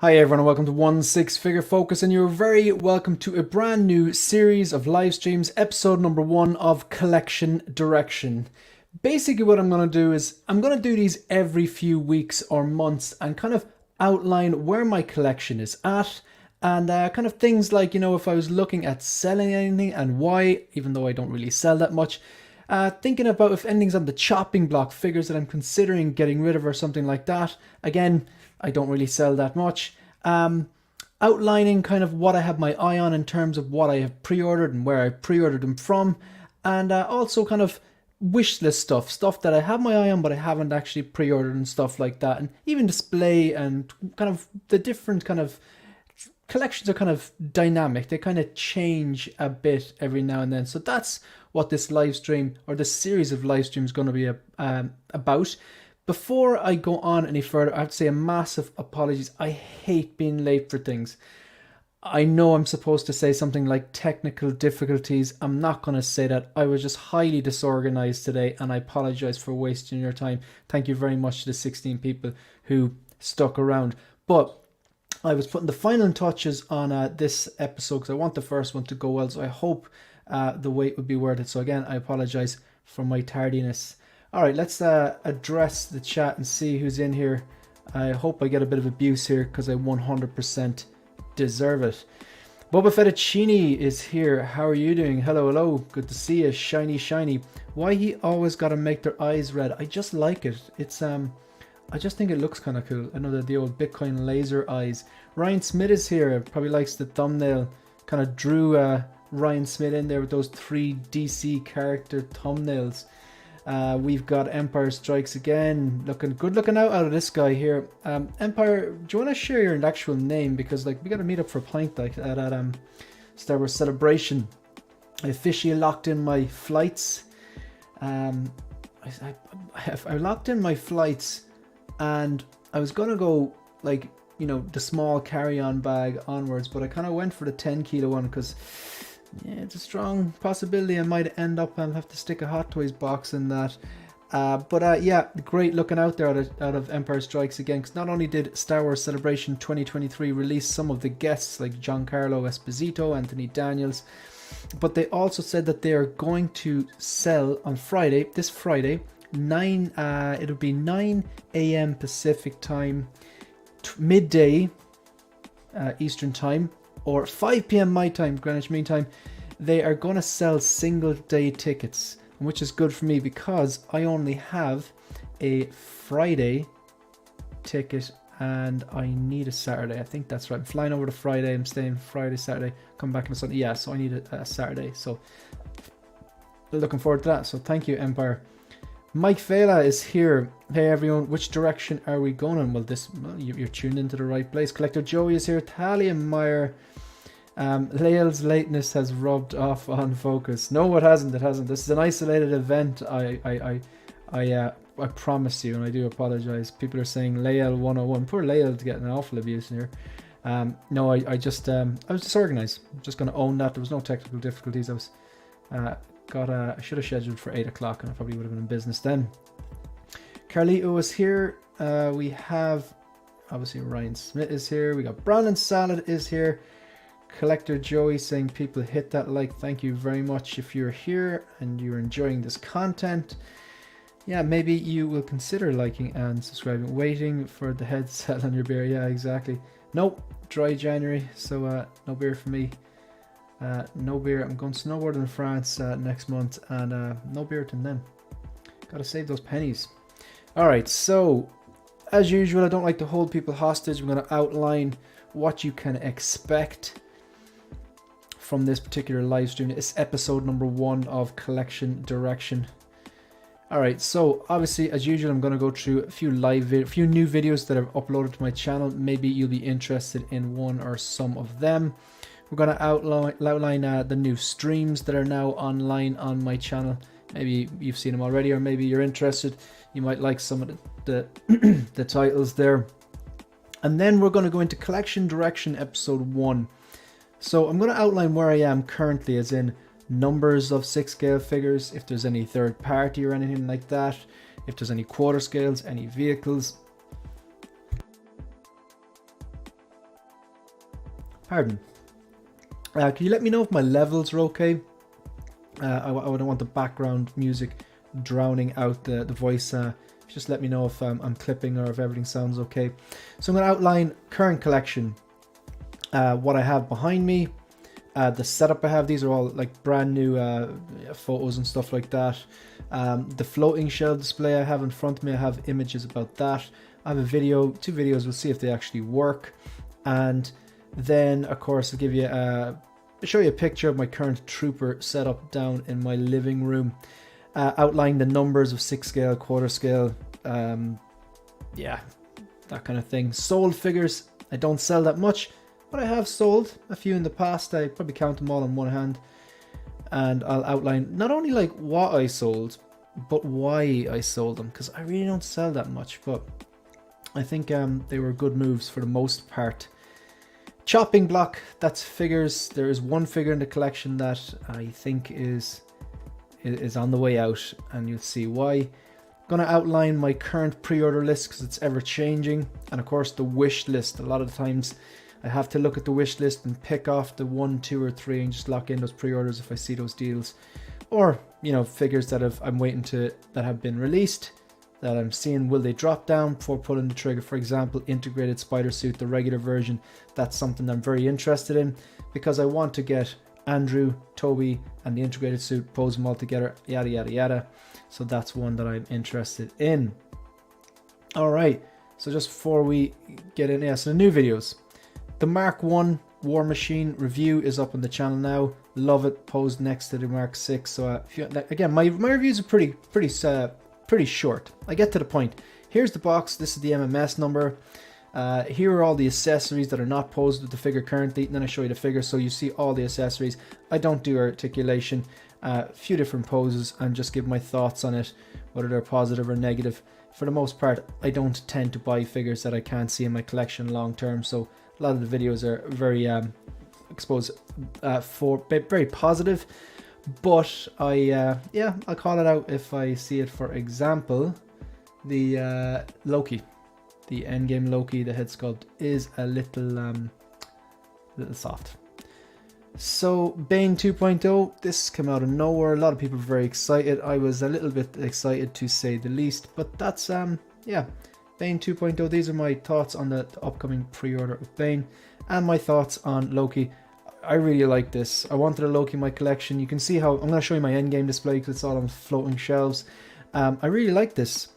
Hi everyone and welcome to One Six Figure Focus, and you're very welcome to a brand new series of live streams, episode number 1 of Collection Direction. Basically what I'm going to do is I'm going to do these every few weeks or months and kind of outline where my collection is at and kind of things like, if I was looking at selling anything and why, even though I don't really sell that much. Thinking about if anything's on the chopping block, figures that I'm considering getting rid of or something like that. Again, I don't really sell that much. Outlining kind of what I have my eye on in terms of what I have pre-ordered and where I pre-ordered them from. And also kind of wish list stuff that I have my eye on but I haven't actually pre-ordered and stuff like that. And even display and kind of the different kind of collections are kind of dynamic. They kind of change a bit every now and then. So that's what this live stream or this series of live streams is going to be about. Before I go on any further, I have to say a massive apologies. I hate being late for things. I know I'm supposed to say something like technical difficulties. I'm not going to say that. I was just highly disorganized today and I apologize for wasting your time. Thank you very much to the 16 people who stuck around. But I was putting the final touches on this episode because I want the first one to go well. So I hope the wait would be worth it. So again, I apologize for my tardiness. All right, let's address the chat and see who's in here. I hope I get a bit of abuse here because I 100% deserve it. Boba Fettuccini is here. How are you doing? Hello, hello. Good to see you. Shiny, shiny. Why he always got to make their eyes red? I just like it. It's I just think it looks kind of cool. I know that the old Bitcoin laser eyes. Ryan Smith is here. Probably likes the thumbnail. Kind of drew Ryan Smith in there with those 3 DC character thumbnails. We've got Empire Strikes Again. Good looking out of this guy here. Empire, do you want to share your actual name? Because like we got to meet up for a pint like at Star Wars Celebration. I officially locked in my flights. I locked in my flights and I was gonna go like, the small carry-on bag onwards, but I kind of went for the 10 kilo one because yeah, it's a strong possibility I might end up and have to stick a Hot Toys box in that. Yeah, great looking out there out of Empire Strikes Again, because not only did Star Wars Celebration 2023 release some of the guests like Giancarlo Esposito, Anthony Daniels, but they also said that they are going to sell on Friday, this Friday, it'll be 9 a.m. Pacific time, midday Eastern time, or 5 p.m. my time, Greenwich Mean Time. They are going to sell single day tickets, which is good for me because I only have a Friday ticket and I need a Saturday. I think that's right. I'm flying over to Friday. I'm staying Friday, Saturday, come back on Sunday. Yeah, so I need a Saturday. So looking forward to that. So thank you, Empire. Mike Fela is here. Hey everyone, which direction are we going in? Well, you're tuned into the right place. Collector Joey is here. Talia Meyer. Lael's lateness has rubbed off on focus. No, it hasn't. It hasn't. This is an isolated event. I promise you, and I do apologize. People are saying Lael 101. Poor Lael's getting an awful abuse in here. No, I was disorganized. I'm just going to own that. There was no technical difficulties. I should have scheduled for 8 o'clock and I probably would have been in business then. Carlito is here. We have obviously Ryan Smith is here. We got Brandon Salad is here. Collector Joey saying people hit that like. Thank you very much if you're here and you're enjoying this content. Yeah, maybe you will consider liking and subscribing. Waiting for the headset on your beer. Yeah, exactly. Nope, dry January, so no beer for me. No beer. I'm going snowboarding in France next month and no beer till then. Gotta save those pennies. Alright, so as usual, I don't like to hold people hostage. I'm going to outline what you can expect from this particular live stream. It's episode number 1 of Collection Direction. Alright, so obviously as usual I'm going to go through a few few new videos that I've uploaded to my channel. Maybe you'll be interested in one or some of them. We're going to outline the new streams that are now online on my channel. Maybe you've seen them already, or maybe you're interested. You might like some of the the titles there. And then we're going to go into Collection Direction episode 1. So I'm going to outline where I am currently, as in numbers of 6 scale figures, if there's any third party or anything like that, if there's any quarter scales, any vehicles. Pardon. Can you let me know if my levels are okay? I don't want the background music drowning out the voice. Just let me know if I'm clipping or if everything sounds okay. So I'm going to outline current collection, what I have behind me, the setup I have. These are all like brand new photos and stuff like that. The floating shelf display I have in front of me, I have images about that. I have a video, 2 videos, we'll see if they actually work. And then of course I'll give you show you a picture of my current trooper setup down in my living room, outlining the numbers of 6 scale, quarter scale, yeah, that kind of thing. Sold figures, I don't sell that much, but I have sold a few in the past. I probably count them all on one hand, and I'll outline not only like what I sold, but why I sold them, because I really don't sell that much, but I think they were good moves for the most part. Chopping block, that's figures. There is one figure in the collection that I think is on the way out, and you'll see why. Gonna outline my current pre-order list because it's ever changing, and of course the wish list. A lot of times I have to look at the wish list and pick off the 1, 2 or 3 and just lock in those pre-orders if I see those deals, or you know, figures that I'm waiting to, that have been released, that I'm seeing will they drop down before pulling the trigger. For example, integrated spider suit, the regular version. That's something I'm very interested in because I want to get Andrew, Toby and the integrated suit, pose them all together, yada yada yada. So that's one that I'm interested in. All right, so just before we get in, so the new videos. The Mark 1 War Machine review is up on the channel now. Love it, posed next to the Mark 6. So again, my reviews are pretty short. I get to the point. Here's the box. This is the MMS number. Here are all the accessories that are not posed with the figure currently, and then I show you the figure so you see all the accessories. I don't do articulation, a few different poses, and just give my thoughts on it, whether they're positive or negative. For the most part, I don't tend to buy figures that I can't see in my collection long term, so a lot of the videos are very very positive. But yeah, I'll call it out if I see it. For example, the Loki, the endgame Loki, the head sculpt is a little soft. So Bane 2.0, this came out of nowhere. A lot of people were very excited. I was a little bit excited to say the least. But that's yeah, Bane 2.0. These are my thoughts on the upcoming pre-order of Bane and my thoughts on Loki. I really like this. I wanted a Loki in my collection. You can see how I'm going to show you my endgame display because it's all on floating shelves. I really like this,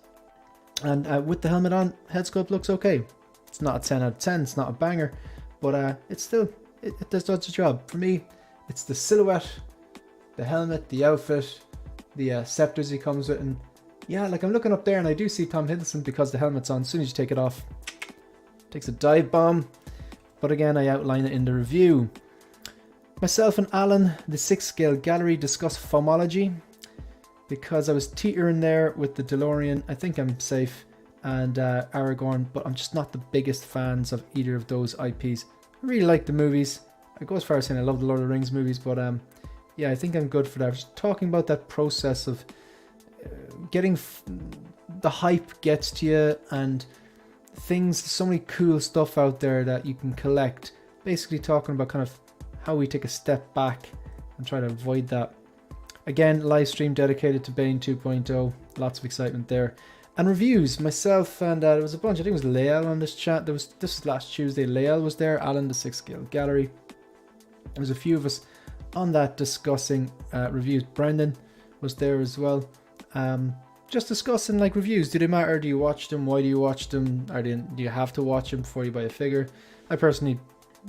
and with the helmet on, head sculpt looks okay. It's not a 10 out of 10. It's not a banger, but it's still it does the job for me. It's the silhouette, the helmet, the outfit, the scepters he comes with, and yeah, like I'm looking up there and I do see Tom Hiddleston because the helmet's on. As soon as you take it off, it takes a dive bomb. But again, I outline it in the review. Myself and Alan, the 6 scale gallery, discuss foamology because I was teetering there with the DeLorean. I think I'm safe, and Aragorn, but I'm just not the biggest fans of either of those IPs. I really like the movies. I go as far as saying I love the Lord of the Rings movies, but yeah, I think I'm good for that. Just talking about that process of getting the hype gets to you, and things, so many cool stuff out there that you can collect. Basically talking about kind of how we take a step back and try to avoid that. Again, live stream dedicated to Bane 2.0. Lots of excitement there. And reviews. Myself and there was a bunch. I think it was Lael on this chat. This was last Tuesday. Lael was there. Alan, the 6 scale gallery. There was a few of us on that discussing reviews. Brendan was there as well. Just discussing like reviews. Do they matter? Do you watch them? Why do you watch them? Do you have to watch them before you buy a figure? I personally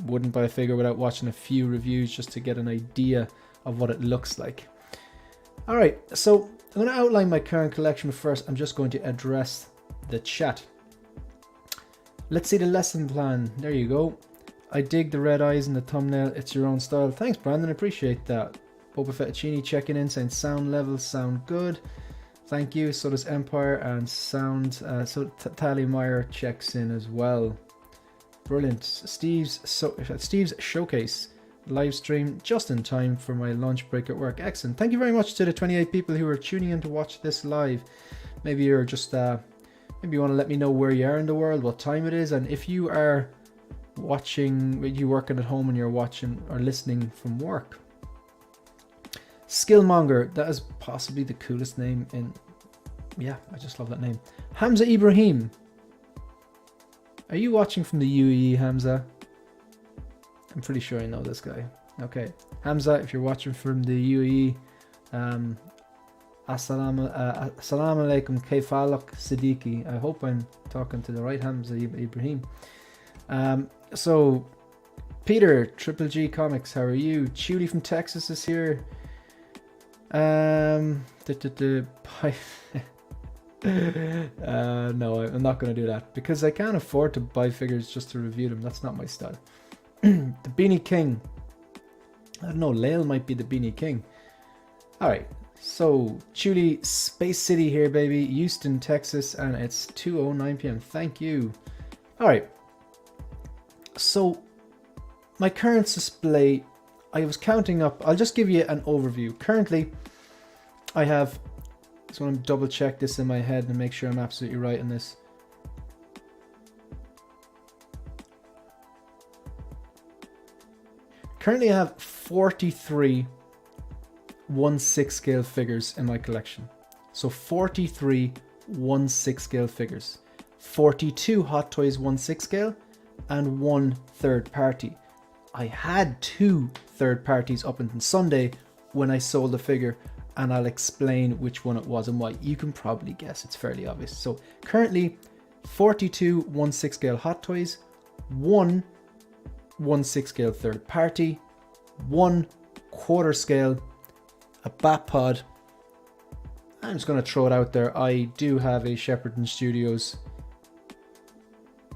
wouldn't buy a figure without watching a few reviews just to get an idea of what it looks like. Alright, so I'm going to outline my current collection first. I'm just going to address the chat. Let's see the lesson plan. There you go. I dig the red eyes in the thumbnail. It's your own style. Thanks, Brandon. I appreciate that. Boba Fettuccine checking in, saying sound levels sound good. Thank you. So does Empire and sound. So Tally Meyer checks in as well. Brilliant. Steve's showcase live stream just in time for my lunch break at work. Excellent. Thank you very much to the 28 people who are tuning in to watch this live. Maybe you're just maybe you want to let me know where you are in the world, what time it is, and if you are watching, you working at home and you're watching or listening from work. Skillmonger, that is possibly the coolest name in, yeah, I just love that name. Hamza Ibrahim, are you watching from the UAE, Hamza? I'm pretty sure I know this guy. Okay, Hamza, if you're watching from the UAE, assalamu alaikum, kaifalak Siddiqui. I hope I'm talking to the right Hamza Ibrahim. So, Peter, Triple G Comics, how are you? Chuli from Texas is here. No, I'm not going to do that because I can't afford to buy figures just to review them. That's not my style. The Beanie King. I don't know, Lael might be the Beanie King. Alright, so Chuli Space City here, baby. Houston, Texas, and it's 2:09 p.m. Thank you. Alright, so my current display, I was counting up. I'll just give you an overview. Currently, I have, just want to double check this in my head and make sure I'm absolutely right in this. Currently, I have 43 1/6 scale figures in my collection. So 43 1/6 scale figures, 42 Hot Toys 1/6 scale, and 1 third party. I had 2 third parties up until Sunday when I sold the figure, and I'll explain which one it was and why. You can probably guess, it's fairly obvious. So currently 42 1/6 scale Hot Toys, 1 1/6 scale third party, 1 1/4 scale, a Bat Pod. I'm just going to throw it out there. I do have a Shepperton Studios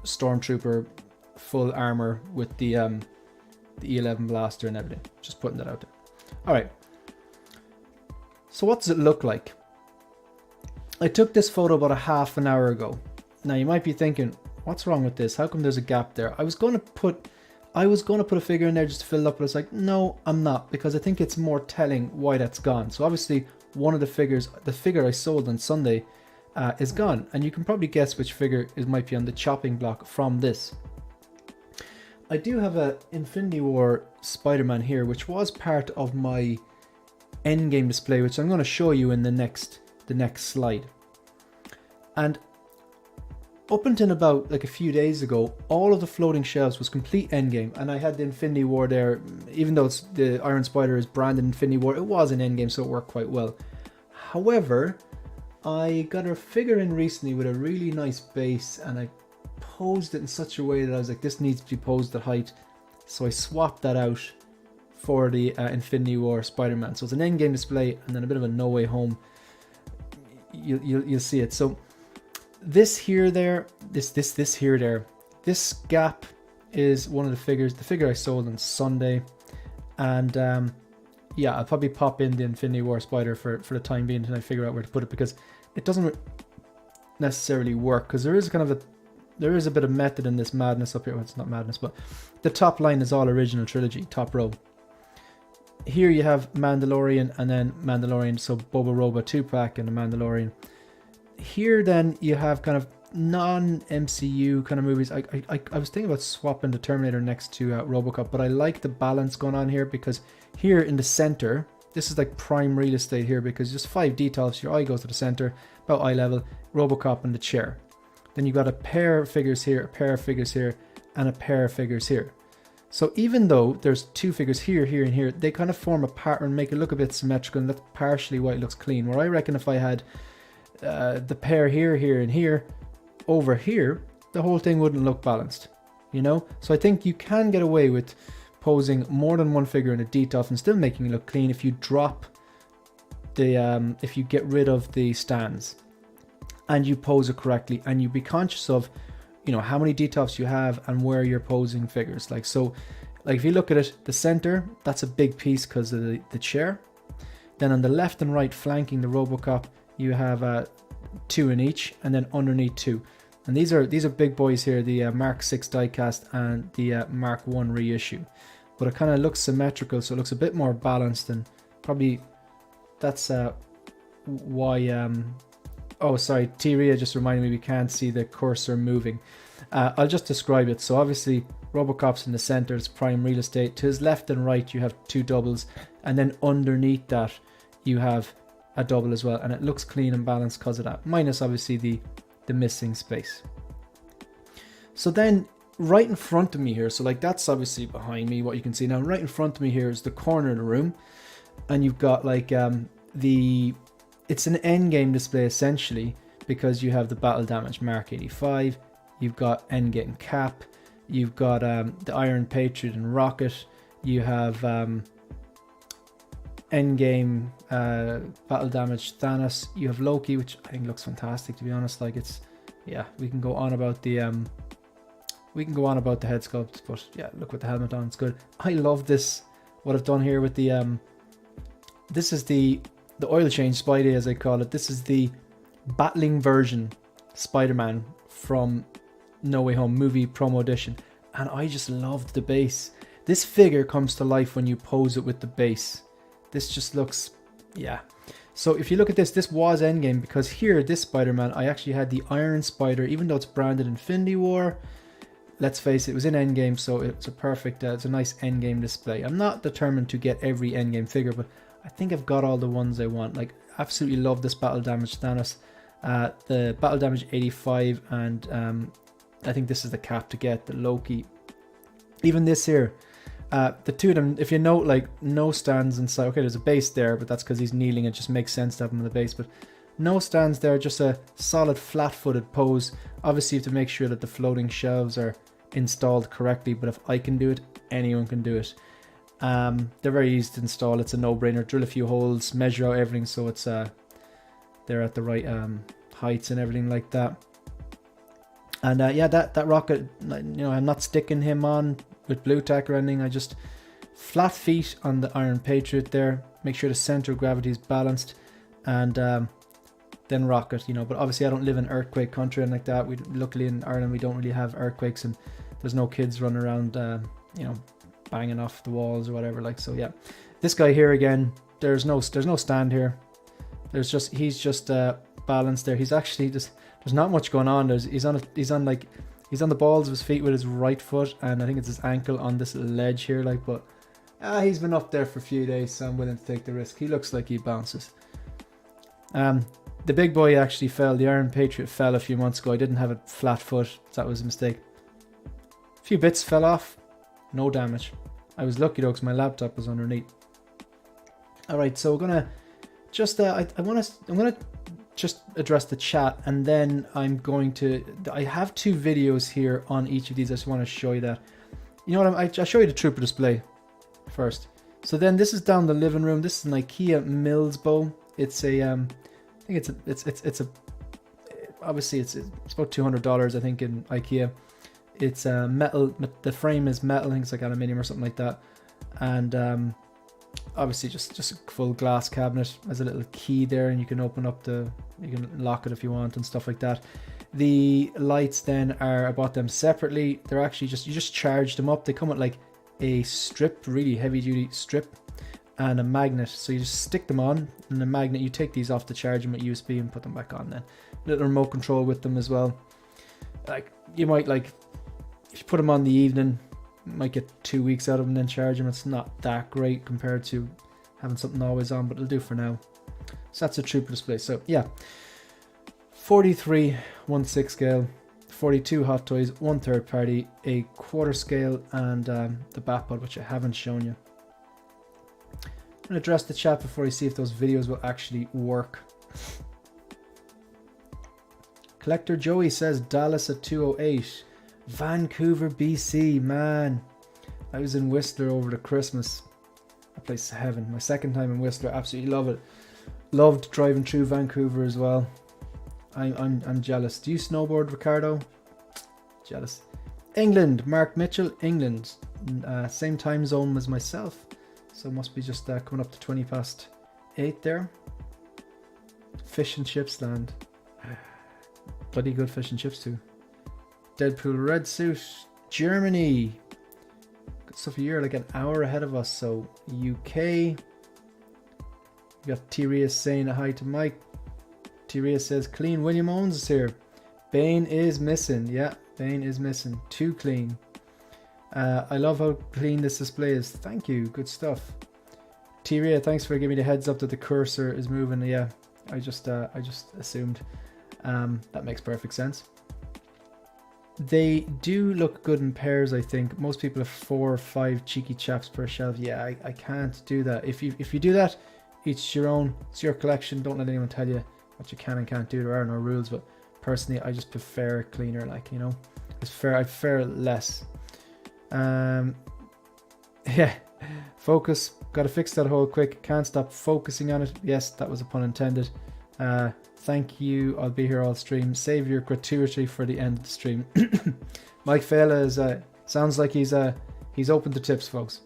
Stormtrooper full armor with the E11 blaster and everything. Just putting that out there. Alright. So what does it look like? I took this photo about a half an hour ago. Now you might be thinking, what's wrong with this? How come there's a gap there? I was going to put a figure in there just to fill it up, but it's like, no, I'm not, because I think it's more telling why that's gone. So obviously one of the figures, the figure I sold on Sunday, is gone, and you can probably guess which figure it might be on the chopping block from this. I do have a Infinity War Spider-Man here, which was part of my endgame display, which I'm going to show you in the next slide. And up until about like a few days ago, all of the floating shelves was complete endgame, and I had the Infinity War there. Even though the Iron Spider is branded Infinity War, it was an endgame, so it worked quite well. However, I got a figure in recently with a really nice base, and I posed it in such a way that I was like, this needs to be posed at height. So I swapped that out for the Infinity War Spider-Man. So it's an endgame display and then a bit of a No Way Home. You'll see it. So this here, there, this here, there. This gap is one of the figures, the figure I sold on Sunday. And yeah, I'll probably pop in the Infinity War Spider for the time being until I figure out where to put it, because it doesn't necessarily work, because there is a bit of method in this madness up here. Well, it's not madness, but the top line is all original trilogy, top row. Here you have Mandalorian and then Mandalorian, so Boba Roba 2-pack and the Mandalorian. Here then you have kind of non-MCU kind of movies. I was thinking about swapping the Terminator next to Robocop, but I like the balance going on here, because here in the center, this is like prime real estate here, because just 5 details. Your eye goes to the center, about eye level, Robocop and the chair. Then you've got a pair of figures here, a pair of figures here, and a pair of figures here. So even though there's 2 figures here, here, and here, they kind of form a pattern, make it look a bit symmetrical, and that's partially why it looks clean. Where I reckon if I had the pair here, here, and here, over here, the whole thing wouldn't look balanced, you know? So I think you can get away with posing more than one figure in a detail and still making it look clean if you drop the, if you get rid of the stands and you pose it correctly, and you be conscious of, you know, how many details you have and where you're posing figures. Like, so, like if you look at it, the center, that's a big piece because of the chair. Then on the left and right flanking the Robocop, you have 2 in each, and then underneath 2. And these are big boys here, the Mark 6 diecast and the Mark 1 reissue. But it kind of looks symmetrical, so it looks a bit more balanced, and probably that's why... oh, sorry, T-Ria just reminded me we can't see the cursor moving. I'll just describe it. So obviously Robocop's in the center, it's prime real estate. To his left and right, you have 2 doubles, and then underneath that, you have a double as well, and it looks clean and balanced because of that, minus obviously the missing space. So then right in front of me here, so like that's obviously behind me, what you can see now. Right in front of me here is the corner of the room, and you've got like it's an endgame display essentially, because you have the battle damage Mark 85, you've got endgame Cap, you've got the Iron Patriot and Rocket, you have endgame battle damage Thanos, you have Loki, which I think looks fantastic, to be honest. Like, it's, yeah, we can go on about the head sculpt, but yeah, look with the helmet on, it's good. I love this, what I've done here with the this is the oil change Spidey, as I call it. This is the battling version Spider-Man from No Way Home movie promo edition, and I just loved the base. This figure comes to life when you pose it with the base. This just looks, yeah. So if you look at this, this was Endgame, because here, this Spider-Man, I actually had the Iron Spider, even though it's branded Infinity War. Let's face it, it was in Endgame, so it's a perfect, it's a nice Endgame display. I'm not determined to get every Endgame figure, but I think I've got all the ones I want. Like, absolutely love this battle damage Thanos, the battle damage 85, and I think this is the Cap to get, the Loki. Even this here, the two of them, if you note, like, no stands inside. Okay, there's a base there, but that's because he's kneeling. It just makes sense to have him on the base, but no stands there, just a solid flat-footed pose. Obviously, you have to make sure that the floating shelves are installed correctly, but if I can do it, anyone can do it. They're very easy to install. It's a no-brainer. Drill a few holes, measure out everything so it's they're at the right heights and everything like that. And yeah, that Rocket, you know, I'm not sticking him on with blue tack or anything. I just flat feet on the Iron Patriot there, make sure the center of gravity is balanced, and then Rocket, you know. But obviously I don't live in earthquake country and like that. We luckily in Ireland we don't really have earthquakes, and there's no kids running around you know, banging off the walls or whatever. Like, so yeah, this guy here again, there's no stand here. There's just, he's just balanced there. He's actually just, there's not much going on. He's on the balls of his feet with his right foot, and I think it's his ankle on this ledge here. Like, but he's been up there for a few days, so I'm willing to take the risk. He looks like he bounces. The big boy actually fell. The Iron Patriot fell a few months ago. I didn't have a flat foot. That was a mistake. A few bits fell off. No damage. I was lucky though, because my laptop was underneath. All right, so we're gonna just I'm gonna just address the chat, and then I'm going to, I have 2 videos here on each of these. I just want to show you that. You know what, I'll show you the Trooper display first. So then this is down the living room. This is an IKEA Mills bow. It's a I think it's a obviously it's about $200 I think in IKEA. It's metal, the frame is metal, I think it's like aluminium or something like that, and obviously just a full glass cabinet. Has a little key there, and you can open up you can lock it if you want and stuff like that. The lights then are, I bought them separately. They're actually just, you just charge them up. They come with like a strip, really heavy duty strip, and a magnet. So you just stick them on, and the magnet, you take these off to charge them with USB and put them back on then. Little remote control with them as well. Like, you might, like, if you put them on the evening, you might get 2 weeks out of them and then charge them. It's not that great compared to having something always on, but it'll do for now. So that's a Trooper display. So yeah, 43 1/6 scale, 42 Hot Toys, 1 third party, a quarter scale, and the Batpod, which I haven't shown you. I'm going to address the chat before I see if those videos will actually work. Collector Joey says Dallas at 208. Vancouver, BC, man. I was in Whistler over the Christmas. That place is heaven. My second time in Whistler, absolutely love it. Loved driving through Vancouver as well. I'm jealous. Do you snowboard, Ricardo? Jealous. England, Mark Mitchell, England. Same time zone as myself, so must be just coming up to 20 past 8 there. Fish and chips land. Bloody good fish and chips too. Deadpool red suit, Germany. Good stuff. You're like an hour ahead of us. So UK. We got Tyria saying hi to Mike. Tyria says clean. William Owens is here. Bane is missing. Yeah, Bane is missing. Too clean. I love how clean this display is. Thank you. Good stuff. T-Ria, thanks for giving me the heads up that the cursor is moving. Yeah, I just assumed. That makes perfect sense. They do look good in pairs, I think. Most people have 4 or 5 cheeky chaps per shelf. Yeah, I can't do that. If you do that, it's your own. It's your collection. Don't let anyone tell you what you can and can't do. There are no rules, but personally, I just prefer cleaner. Like, you know, I prefer less. Yeah. Focus. Got to fix that hole quick. Can't stop focusing on it. Yes, that was a pun intended. Thank you. I'll be here all stream. Save your gratuity for the end of the stream. Mike Fela is sounds like he's open to tips, folks.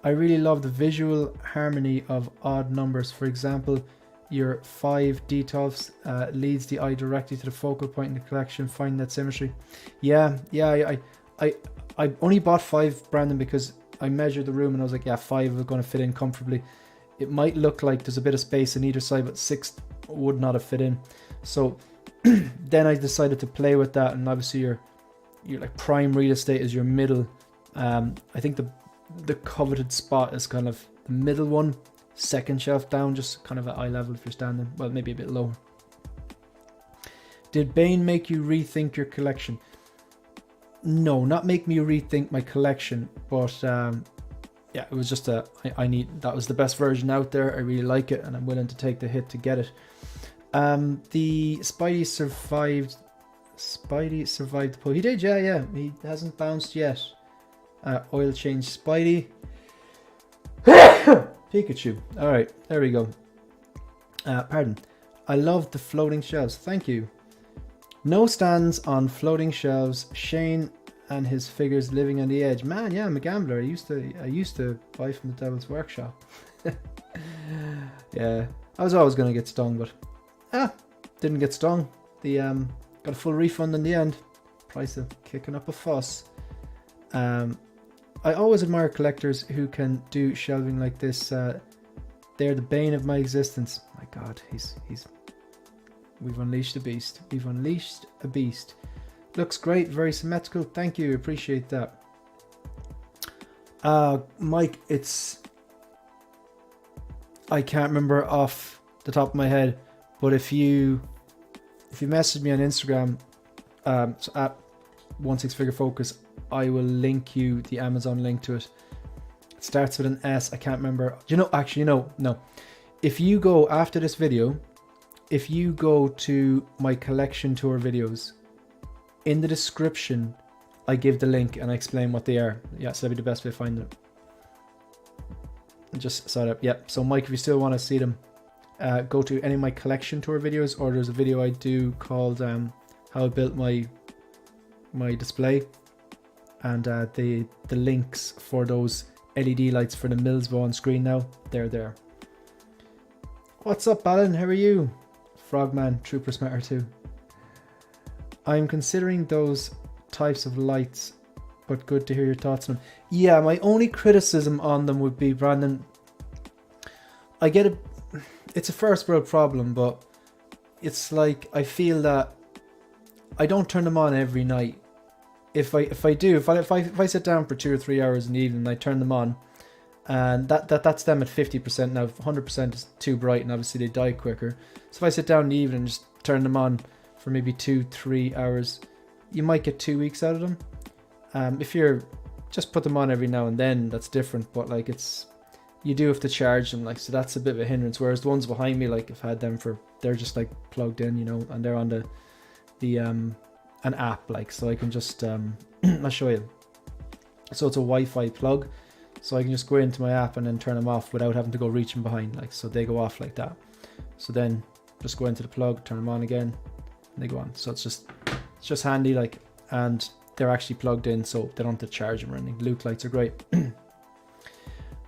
I really love the visual harmony of odd numbers. For example, your 5 detolfs leads the eye directly to the focal point in the collection. Find that symmetry. Yeah. I only bought 5, Brandon, because I measured the room and I was like, yeah, 5 are going to fit in comfortably. It might look like there's a bit of space on either side, but 6 would not have fit in. So then I decided to play with that, and obviously your like prime real estate is your middle. I think the coveted spot is kind of the middle one, second shelf down, just kind of at eye level if you're standing. Well, maybe a bit lower. Did Bane make you rethink your collection? No, not make me rethink my collection, but yeah, it was just that was the best version out there. I really like it, and I'm willing to take the hit to get it. The Spidey survived the pull. He did, yeah. He hasn't bounced yet. Oil change Spidey. Pikachu. All right, there we go. Pardon. I love the floating shelves. Thank you. No stands on floating shelves. Shane and his figures living on the edge. Man, yeah, I'm a gambler. I used to buy from the Devil's Workshop. Yeah, I was always gonna get stung, but didn't get stung. The got a full refund in the end. Price of kicking up a fuss. I always admire collectors who can do shelving like this. They're the bane of my existence. My God, we've unleashed a beast. We've unleashed a beast. Looks great, very symmetrical. Thank you, appreciate that. Mike, I can't remember off the top of my head, but if you message me on Instagram, so at 16figurefocus, I will link you the Amazon link to it. It starts with an S. I can't remember. No. If you go after this video, if you go to my collection tour videos, in the description, I give the link and I explain what they are. Yeah, so that'd be the best way to find it. Just set up. Yep. So Mike, if you still want to see them, go to any of my collection tour videos, or there's a video I do called how I built my display, and the links for those LED lights for the Millsbo on screen now, they're there. What's up, Alan? How are you? Frogman, Trooper Smarter 2. I'm considering those types of lights, but good to hear your thoughts on them. Yeah, my only criticism on them would be, Brandon, it's a first world problem, but it's like, I feel that I don't turn them on every night. If I sit down for 2 or 3 hours in the evening, I turn them on, and that's them at 50%. Now 100% is too bright, and obviously they die quicker. So if I sit down in the evening and just turn them on for maybe 2-3 hours, you might get 2 weeks out of them. If you're just put them on every now and then, that's different, but like you do have to charge them, like, so that's a bit of a hindrance. Whereas the ones behind me, like, I've had them they're just like plugged in, you know, and they're on an app, like, so I can just I'll show you. So it's a Wi-Fi plug, so I can just go into my app and then turn them off without having to go reaching behind, like, so they go off like that. So then just go into the plug, turn them on again, and they go on. So it's just handy, like, and they're actually plugged in, so they don't have to charge them or anything. Luke lights are great.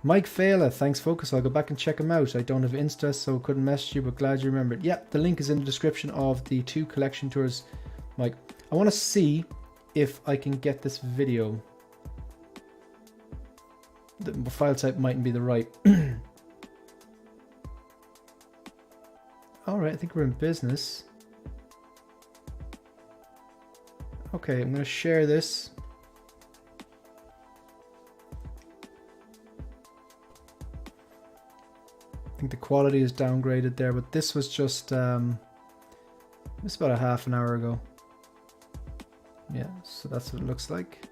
Mike Fela, thanks Focus. I'll go back and check them out. I don't have Insta, so couldn't message you, but glad you remembered. Yeah, the link is in the description of the 2 collection tours, Mike. I want to see if I can get this video. The file type mightn't be the right. Alright, I think we're in business. Okay, I'm going to share this. think the quality is downgraded there, but this was just it's about a half an hour ago. Yeah, so that's what it looks like.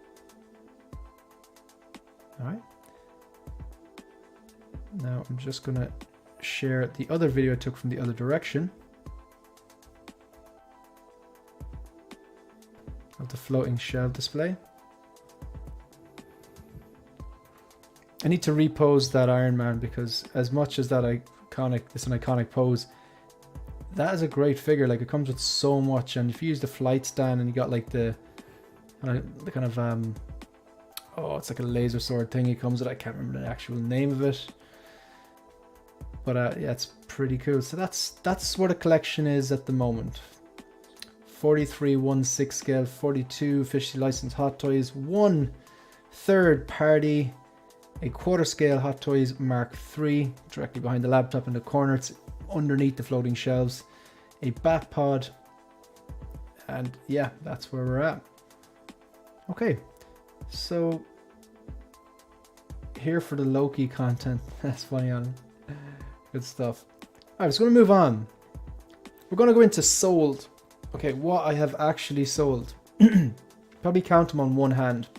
All right. Now I'm just gonna share the other video I took from the other direction of the floating shelf display. I need to repose that Iron Man because as much as that it's an iconic pose, that is a great figure. Like, it comes with so much, and if you use the flight stand and you got like the kind of oh, it's like a laser sword thing he comes with. I can't remember the actual name of it, but yeah, it's pretty cool. So that's where the collection is at the moment. 43 1/6 scale, 42 officially licensed Hot Toys, 1 third party, a quarter scale Hot Toys Mark III directly behind the laptop in the corner. It's underneath the floating shelves, a bat pod, and yeah, that's where we're at. Okay, so here for the Loki content. That's funny, Alan. Good stuff. Alright, so we're gonna move on. We're gonna go into sold. Okay, what I have actually sold. Probably count them on one hand.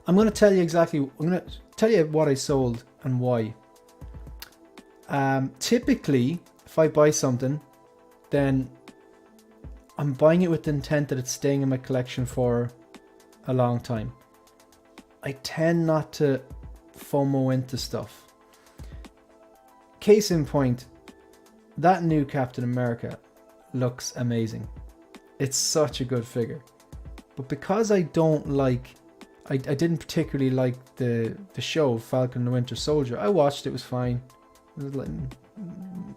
I'm gonna tell you exactly. I'm gonna tell you what I sold and why. Typically, if I buy something, then I'm buying it with the intent that it's staying in my collection for a long time. I tend not to FOMO into stuff. Case in point, that new Captain America looks amazing. It's such a good figure. But because I don't like, I didn't particularly like the show Falcon and the Winter Soldier. I watched it, was fine. It was like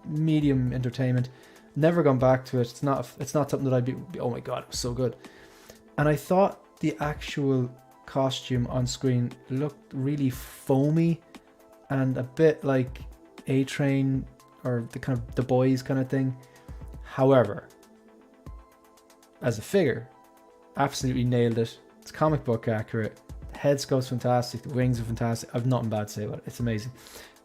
medium entertainment. Never gone back to it. It's not something that I'd be, oh my god, it was so good. And I thought the actual costume on screen looked really foamy and a bit like A-Train or the kind of The Boys kind of thing. However, as a figure, absolutely nailed it. It's comic book accurate. The head sculpt's fantastic. The wings are fantastic. I've nothing bad to say about it. It's amazing.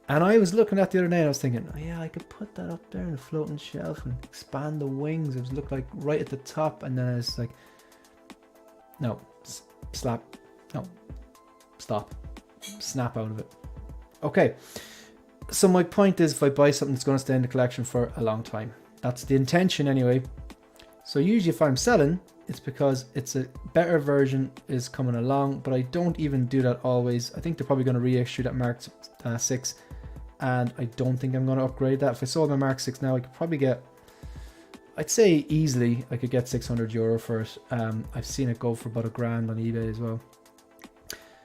And I was looking at the other day and I was thinking, oh yeah, I could put that up there in a floating shelf and expand the wings. It was looked like right at the top, and then it's like, no, slap, no, stop, snap out of it. Okay, so my point is, if I buy something that's going to stay in the collection for a long time, that's the intention anyway. So usually if I'm selling, it's because it's a better version is coming along, but I don't even do that always. I think they're probably going to reissue that Mark 6, and I don't think I'm going to upgrade that. If I sold my Mark 6 now, I could probably get, I'd say easily, I could get €600 for it. I've seen it go for about $1,000 on eBay as well.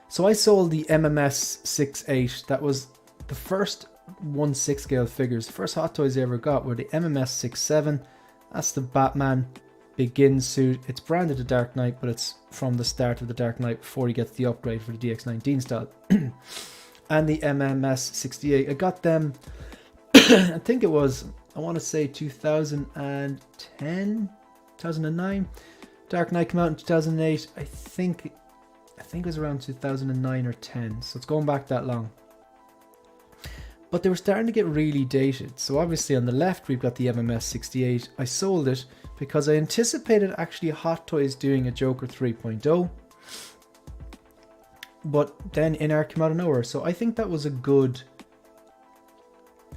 So I sold the MMS 6.8. That was the first 1/6 scale figures. The first Hot Toys I ever got were the MMS 6.7. That's the Batman Begins suit. It's branded the Dark Knight, but it's from the start of the Dark Knight before he gets the upgrade for the DX19 style. And the MMS 68. I got them, I think it was, I want to say 2010, 2009. Dark Knight came out in 2008. I think it was around 2009 or 10. So it's going back that long. But they were starting to get really dated. So obviously on the left we've got the MMS 68. I sold it because I anticipated actually Hot Toys doing a Joker 3.0. But then INART came out of nowhere. So I think that was a good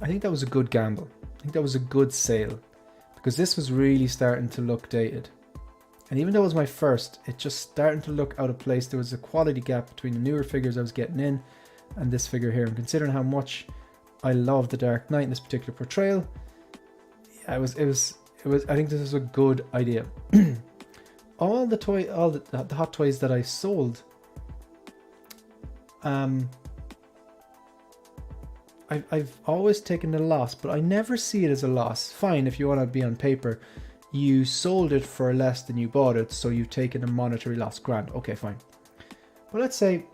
gamble. I think that was a good sale, because this was really starting to look dated. And even though it was my first, it just starting to look out of place. There was a quality gap between the newer figures I was getting in and this figure here. And considering how much I love the Dark Knight in this particular portrayal, yeah, it was. I think this was a good idea. all the Hot Toys that I sold, I've always taken the loss, but I never see it as a loss. Fine, if you want to be on paper, you sold it for less than you bought it, so you've taken a monetary loss. Grand, okay, fine. But let's say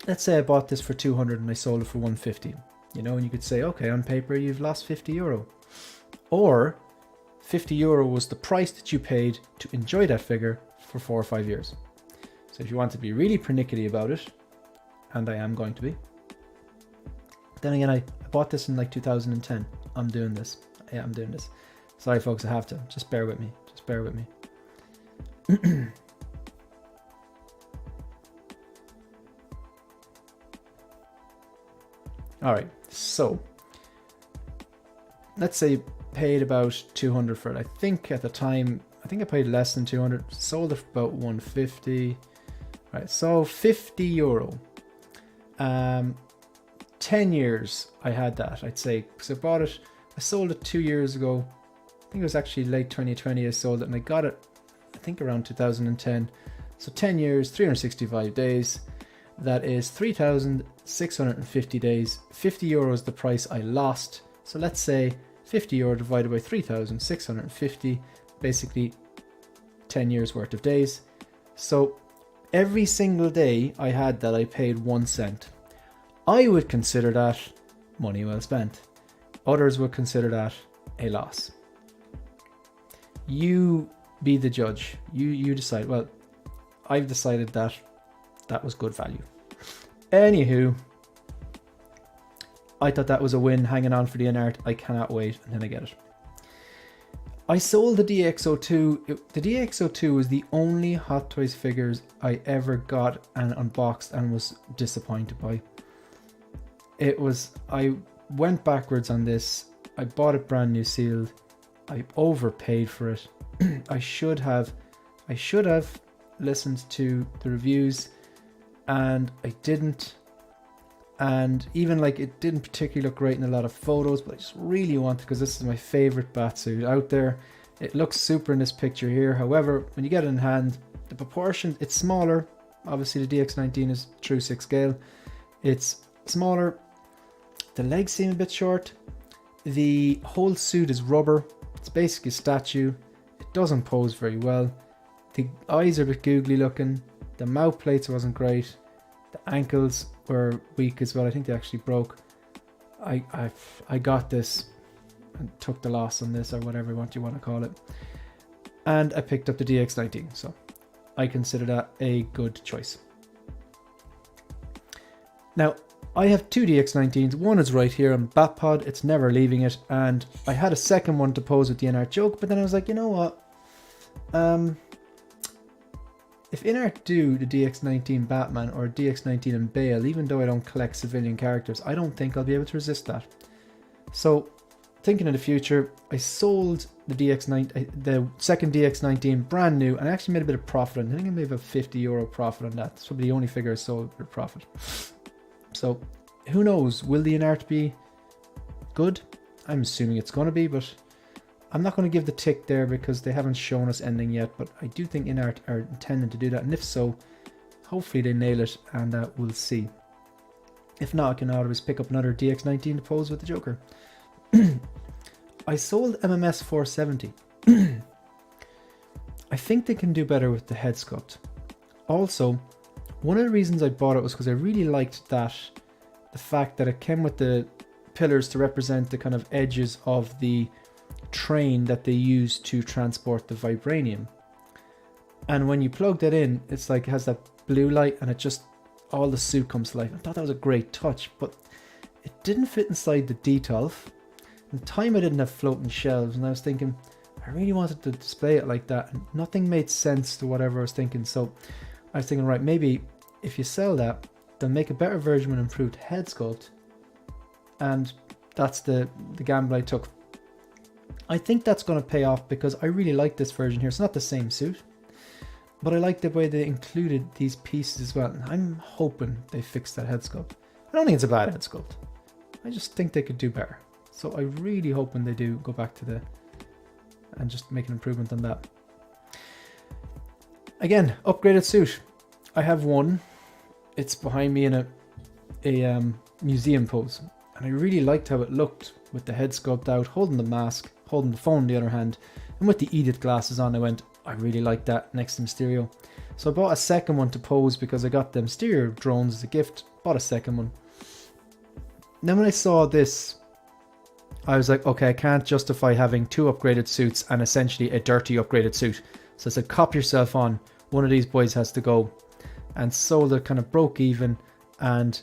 I bought this for 200 and I sold it for 150. You know, and you could say, okay, on paper you've lost €50, or €50 was the price that you paid to enjoy that figure for 4 or 5 years. So if you want to be really pernickety about it, and I am going to be, then again, I bought this in like 2010. I'm doing this. Yeah, I'm doing this. Sorry, folks, I have to. Just bear with me. Just bear with me. All right, so let's say paid about 200 for it. I think at the time, I think I paid less than 200. Sold it for about 150. Right, so 50 euro. 10 years I had that, I'd say, because I bought it. I sold it 2 years ago. I think it was actually late 2020 I sold it, and I got it, I think, around 2010. So 10 years, 365 days. That is 3,650 days. 50 euros the price I lost. So let's say 50 euro divided by 3,650, basically 10 years worth of days. So every single day I had that, I paid 1 cent. I would consider that money well spent. Others would consider that a loss. You be the judge. You decide. Well, I've decided that that was good value. Anywho, I thought that was a win, hanging on for the INART. I cannot wait, and then I get it. I sold the DX02. The DX02 was the only Hot Toys figures I ever got and unboxed and was disappointed by. It was, I went backwards on this. I bought it brand new sealed. I overpaid for it. I should have listened to the reviews, and I didn't. And even like, it didn't particularly look great in a lot of photos, but I just really wanted, because this is my favorite Batsuit out there. It looks super in this picture here. However, when you get it in hand, the proportion, it's smaller. Obviously the DX19 is true 6 scale. It's smaller. The legs seem a bit short. The whole suit is rubber. It's basically a statue. It doesn't pose very well. The eyes are a bit googly looking. The mouth plates wasn't great. The ankles were weak as well. I think they actually broke. I got this and took the loss on this, or whatever you want to call it. And I picked up the DX19, so I consider that a good choice. Now, I have 2 DX19s. One is right here on Batpod. It's never leaving it. And I had a second one to pose with the INART joke, but then I was like, you know what? If INART do the DX19 Batman or DX19 and Bale, even though I don't collect civilian characters, I don't think I'll be able to resist that. So, thinking of the future, I sold the second DX19 brand new, and I actually made a bit of profit. I think I made about 50 euro profit on that. It's probably the only figure I sold with profit. So, who knows? Will the INART be good? I'm assuming it's going to be, but I'm not going to give the tick there because they haven't shown us anything yet. But I do think INART are intending to do that, and if so, hopefully they nail it, and we'll see. If not, I can always pick up another DX19 to pose with the Joker. I sold MMS 470. I think they can do better with the head sculpt. Also, one of the reasons I bought it was because I really liked the fact that it came with the pillars to represent the kind of edges of the train that they use to transport the vibranium. And when you plug that in, it's like it has that blue light, and it just, all the suit comes to life. I thought that was a great touch, but it didn't fit inside the D12. In time I didn't have floating shelves, and I was thinking, I really wanted to display it like that, and nothing made sense to whatever I was thinking. So I was thinking, right, maybe if you sell that, they'll make a better version with improved head sculpt. And that's the gamble I took. I think that's going to pay off because I really like this version here. It's not the same suit, but I like the way they included these pieces as well. And I'm hoping they fix that head sculpt. I don't think it's a bad head sculpt. I just think they could do better. So I really hoping they do go back to and just make an improvement on that. Again, upgraded suit. I have one. It's behind me in a museum pose. And I really liked how it looked with the head sculpt out, holding the mask, holding the phone in the other hand. And with the Edith glasses on, I went, I really like that next to Mysterio. So I bought a second one to pose because I got the Mysterio drones as a gift. Bought a second one. Then when I saw this, I was like, okay, I can't justify having 2 upgraded suits and essentially a dirty upgraded suit. So I said, cop yourself on. One of these boys has to go. And sold it, kind of broke even, and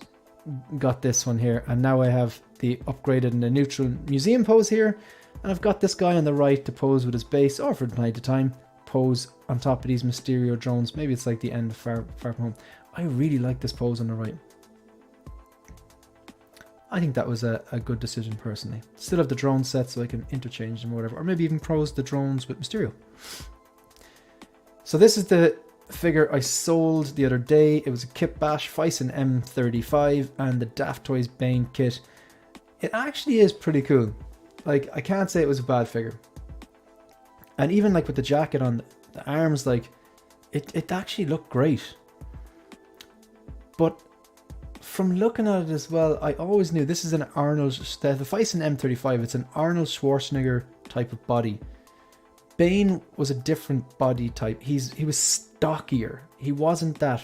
got this one here. And now I have the upgraded and the neutral museum pose here. And I've got this guy on the right to pose with his base, or from time to time, pose on top of these Mysterio drones. Maybe it's like the end of Far From Home. I really like this pose on the right. I think that was a good decision personally. Still have the drone set so I can interchange them or whatever. Or maybe even pose the drones with Mysterio. So this is the figure I sold the other day. It was a Kit Bash Fison M35 and the Daft Toys Bane kit. It actually is pretty cool. Like, I can't say it was a bad figure. And even like with the jacket on the arms, like it actually looked great. But from looking at it as well, I always knew this is an Arnold, the Fison M35, it's an Arnold Schwarzenegger type of body. Bane was a different body type. He was stockier. He wasn't that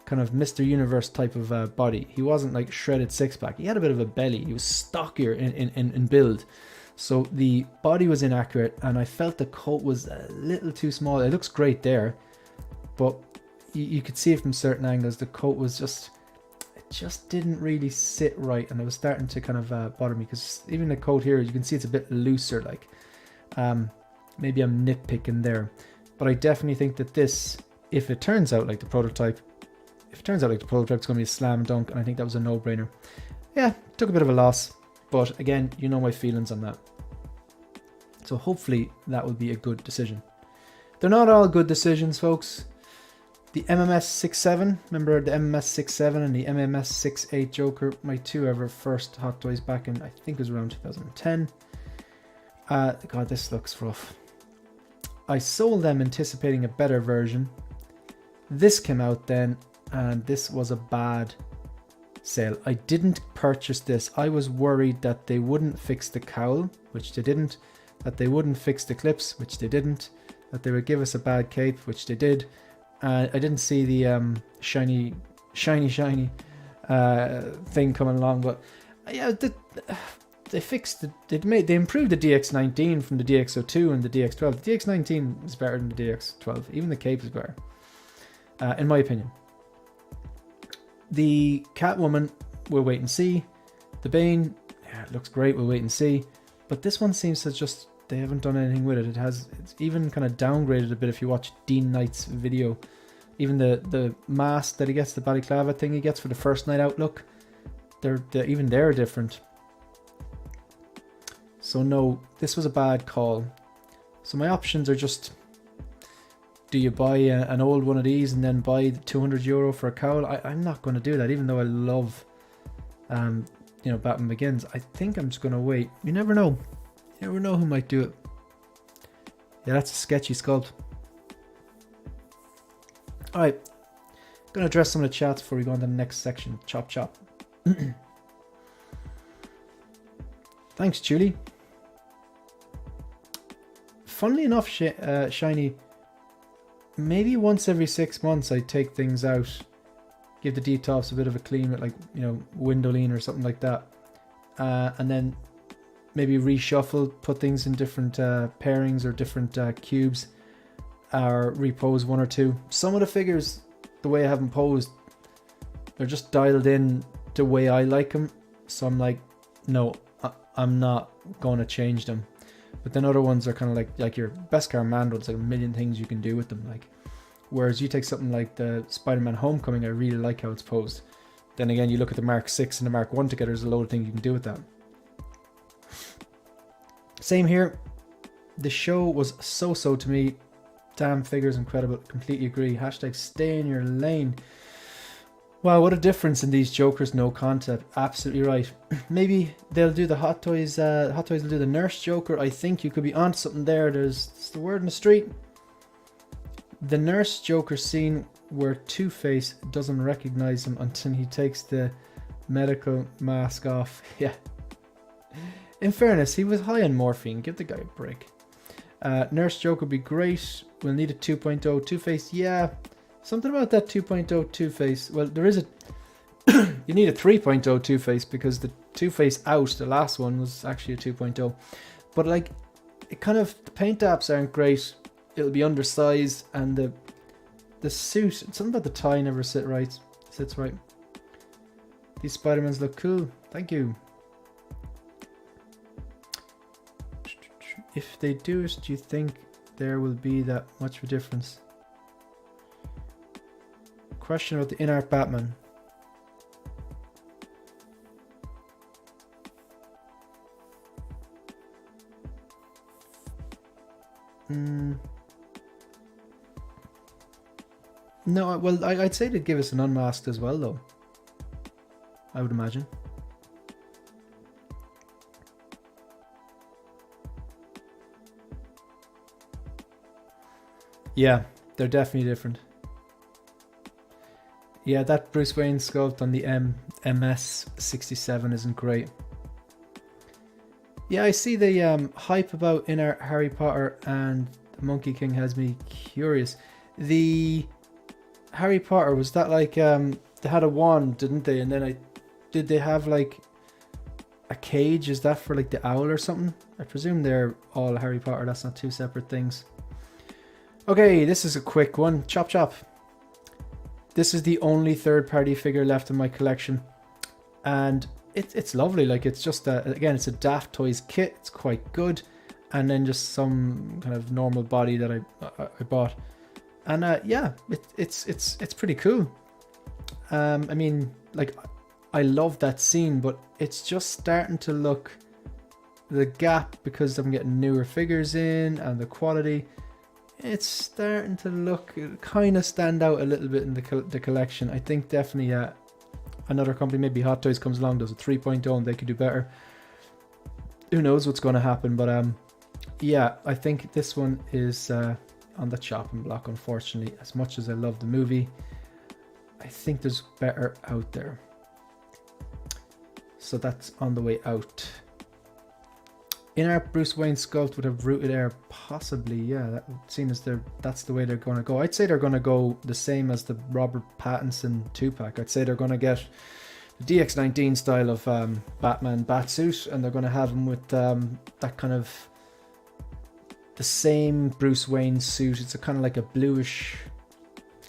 kind of Mr. Universe type of body. He wasn't like shredded six-pack. He had a bit of a belly. He was stockier in build. So the body was inaccurate, and I felt the coat was a little too small. It looks great there, but you could see it from certain angles. The coat was just didn't really sit right, and it was starting to kind of bother me, because even the coat here, you can see it's a bit looser. Like, maybe I'm nitpicking there, but I definitely think that this, if it turns out like the prototype, it's going to be a slam dunk, and I think that was a no-brainer. Yeah, took a bit of a loss, but again, you know my feelings on that. So hopefully that will be a good decision. They're not all good decisions, folks. The MMS 6.7, remember the MMS 6.7 and the MMS 6.8 Joker, my two ever first Hot Toys back in, I think it was around 2010. God, this looks rough. I sold them anticipating a better version. This came out then, and this was a bad sale. I didn't purchase this. I was worried that they wouldn't fix the cowl, which they didn't, that they wouldn't fix the clips, which they didn't, that they would give us a bad cape, which they did. I didn't see the shiny thing coming along, but yeah, they fixed it. They improved the DX19 from the DX02 and the DX12. The DX19 is better than the DX12. Even the cape is better, in my opinion. The Catwoman, we'll wait and see. The Bane, yeah, it looks great. We'll wait and see. But this one seems to just, they haven't done anything with it. It's even kind of downgraded a bit if you watch Dean Knight's video. Even the mask that he gets, the balaclava thing he gets for the first night out look, they're different. So no, this was a bad call. So my options are just, do you buy an old one of these and then buy the €200 for a cowl? I'm not going to do that, even though I love, Batman Begins. I think I'm just going to wait. You never know. You never know who might do it. Yeah, that's a sketchy sculpt. Alright, going to address some of the chats before we go on to the next section. Chop chop. Thanks, Julie. Funnily enough, Shiny, maybe once every 6 months I take things out, give the detops a bit of a clean with, like, window lean or something like that, and then maybe reshuffle, put things in different pairings or different cubes, or repose one or two. Some of the figures, the way I have them posed, they're just dialed in the way I like them, so I'm like, no, I'm not going to change them. But then other ones are kind of like your Beskar Mando. It's like a million things you can do with them. Like, whereas you take something like the Spider-Man Homecoming, I really like how it's posed. Then again, you look at the Mark 6 and the Mark 1 together, there's a load of things you can do with that. Same here. The show was so to me. Damn, figures incredible. Completely agree. Hashtag stay in your lane. Wow, what a difference in these Jokers, no concept. Absolutely right. Maybe they'll do the Hot Toys. Hot Toys will do the Nurse Joker. I think you could be onto something there. It's the word in the street. The Nurse Joker scene where Two-Face doesn't recognize him until he takes the medical mask off. Yeah. In fairness, he was high on morphine. Give the guy a break. Nurse Joker would be great. We'll need a 2.0 Two-Face. Yeah. Something about that 2.0 Two-Face. Well, there is a... you need a 3.0 Two-Face, because the Two-Face out, the last one, was actually a 2.0. But like, it kind of... The paint apps aren't great. It'll be undersized, and the suit... Something about the tie never sits right. These Spider-Mans look cool. Thank you. if they do it, do you think there will be that much of a difference? Question about the INART Batman. No, well, I'd say they'd give us an unmasked as well, though. I would imagine. Yeah, they're definitely different. Yeah, that Bruce Wayne sculpt on the MS67 isn't great. Yeah, I see the hype about INART Harry Potter and the Monkey King has me curious. The Harry Potter, was that like they had a wand, didn't they? And then did they have like a cage? Is that for like the owl or something? I presume they're all Harry Potter. That's not two separate things. Okay, this is a quick one. Chop chop. This is the only third-party figure left in my collection, and it's lovely. Like, it's just again, it's a Daft Toys kit. It's quite good, and then just some kind of normal body that I bought, and yeah, it's pretty cool. I mean, like, I love that scene, but it's just starting to look, the gap, because I'm getting newer figures in and the quality, it's starting to look, kind of stand out a little bit in the collection. I think definitely another company, maybe Hot Toys, comes along, does a 3.0 and they could do better. Who knows what's going to happen, but yeah, I think this one is on the chopping block, unfortunately. As much as I love the movie, I think there's better out there. So that's on the way out. INART Bruce Wayne sculpt would have rooted air, possibly. Yeah, that would seem as that's the way they're going to go. I'd say they're going to go the same as the Robert Pattinson 2-pack. I'd say they're going to get the DX19 style of Batman batsuit, and they're going to have him with that kind of the same Bruce Wayne suit. It's a kind of like a bluish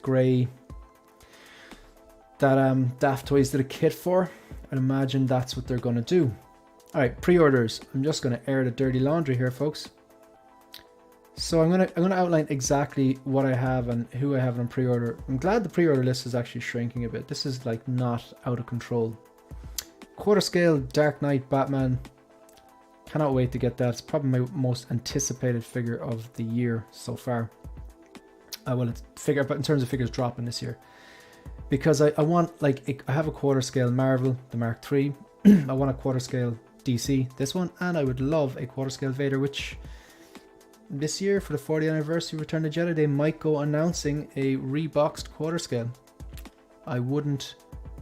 grey that Daft Toys did a kit for. I'd imagine that's what they're going to do. Alright, pre-orders. I'm just going to air the dirty laundry here, folks. So I'm going to outline exactly what I have and who I have on pre-order. I'm glad the pre-order list is actually shrinking a bit. This is like not out of control. Quarter scale Dark Knight Batman. Cannot wait to get that. It's probably my most anticipated figure of the year so far. Well, it's figure, but in terms of figures dropping this year, because I want, like, I have a quarter scale Marvel, the Mark III. I want a quarter scale DC, this one, and I would love a quarter scale Vader, which this year for the 40th anniversary Return of the Jedi, they might go announcing a reboxed quarter scale. I wouldn't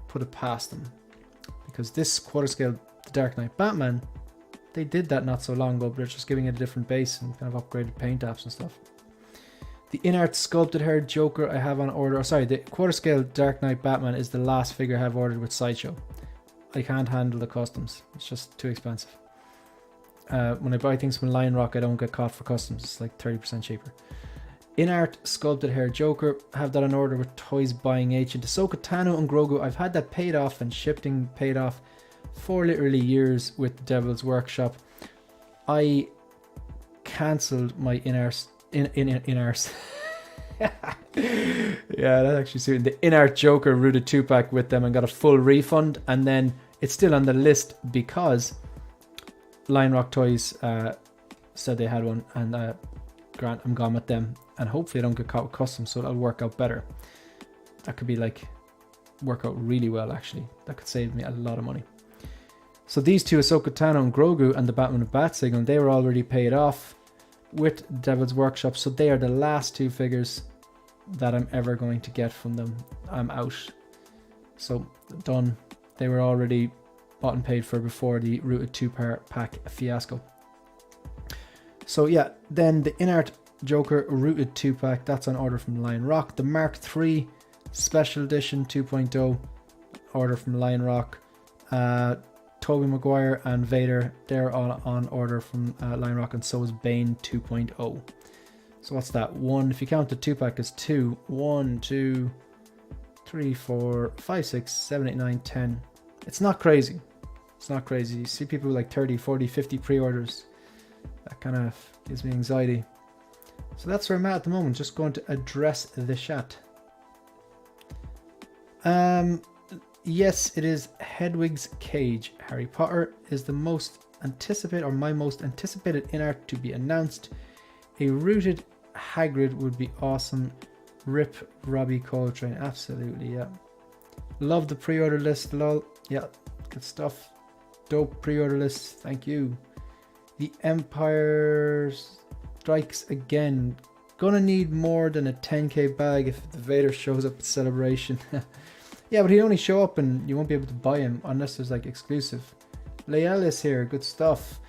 put it past them, because this quarter scale, the Dark Knight Batman, they did that not so long ago, but they're just giving it a different base and kind of upgraded paint apps and stuff. The INART sculpted hair Joker I have on order. Oh, sorry, the quarter scale Dark Knight Batman is the last figure I have ordered with Sideshow. I can't handle the customs. It's just too expensive. When I buy things from Lion Rock, I don't get caught for customs. It's like 30% cheaper. INART sculpted hair Joker. I have that on order with Toys Buying Agent. Ahsoka Tano and Grogu. I've had that paid off and shipping paid off for literally years with Devil's Workshop. I cancelled my INART. Yeah, that actually suited. The INART Joker rooted 2-pack with them and got a full refund, and then it's still on the list because Lion Rock Toys said they had one, and Grant, I'm gone with them, and hopefully I don't get caught with customs, so that'll work out better. That could be like work out really well, actually. That could save me a lot of money. So these two, Ahsoka Tano and Grogu, and the Batman with Bat Signal, they were already paid off with Devil's Workshop, so they are the last two figures that I'm ever going to get from them. I'm out. So done. They were already bought and paid for before the rooted 2-pack fiasco. So yeah, then the INART Joker rooted 2-pack, that's on order from Lion Rock. The Mark III Special Edition 2.0 order from Lion Rock. Tobey Maguire and Vader, they're all on order from Lion Rock, and so is Bane 2.0. So what's that? One, if you count the 2-pack as 2, 1, 2, 3, 4, 5, 6, 7, 8, 9, 10. It's not crazy. It's not crazy. You see people with like 30, 40, 50 pre-orders. That kind of gives me anxiety. So that's where I'm at the moment. Just going to address the chat. Yes, it is Hedwig's Cage. Harry Potter is the most anticipated, or my most anticipated INART to be announced. A rooted Hagrid would be awesome. Rip Robbie Coltrane. Absolutely, yeah. Love the pre-order list, lol. Yeah, good stuff. Dope pre-order list. Thank you. The Empire strikes again. Gonna need more than a 10k bag if the Vader shows up at Celebration. Yeah, but he'd only show up and you won't be able to buy him unless there's like exclusive. Leal is here. Good stuff.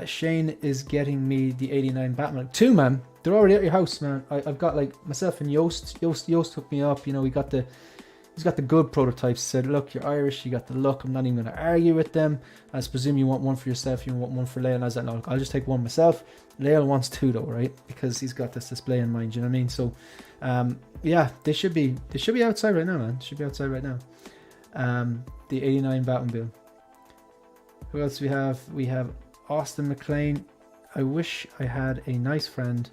Shane is getting me the 89 Batman. 2, man. They're already at your house, man. I've got like myself and Yost. Yost hooked me up. You know, he's got the good prototypes. He said, look, you're Irish. You got the look. I'm not even going to argue with them. I presume you want one for yourself. You want one for Leal. And I was like, no, I'll just take one myself. Leal wants 2 though, right? Because he's got this display in mind. You know what I mean? So, yeah, they should be outside right now, man. They should be outside right now. The 89 Batmobile. Who else we have? We have Austin McLean. I wish I had a nice friend.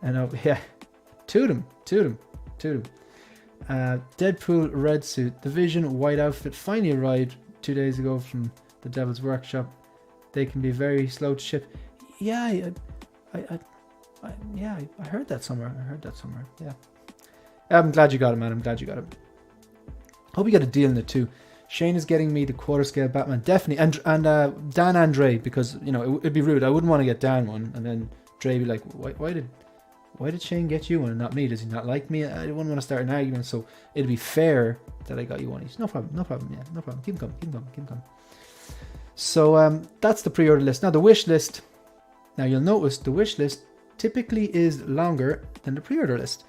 And yeah, two of them. Deadpool red suit. The Vision white outfit finally arrived 2 days ago from the Devil's Workshop. They can be very slow to ship. Yeah, I heard that somewhere. Yeah. I'm glad you got it, man. I'm glad you got it. Hope you got a deal in it too. Shane is getting me the quarter scale Batman, definitely, and Dan and Dre, because you know it'd be rude. I wouldn't want to get Dan one, and then Dre be like, why did Shane get you one and not me? Does he not like me? I wouldn't want to start an argument, so it'd be fair that I got you one. He's no problem, yeah, no problem. Keep coming. So that's the pre-order list. Now the wish list. Now you'll notice the wish list typically is longer than the pre-order list,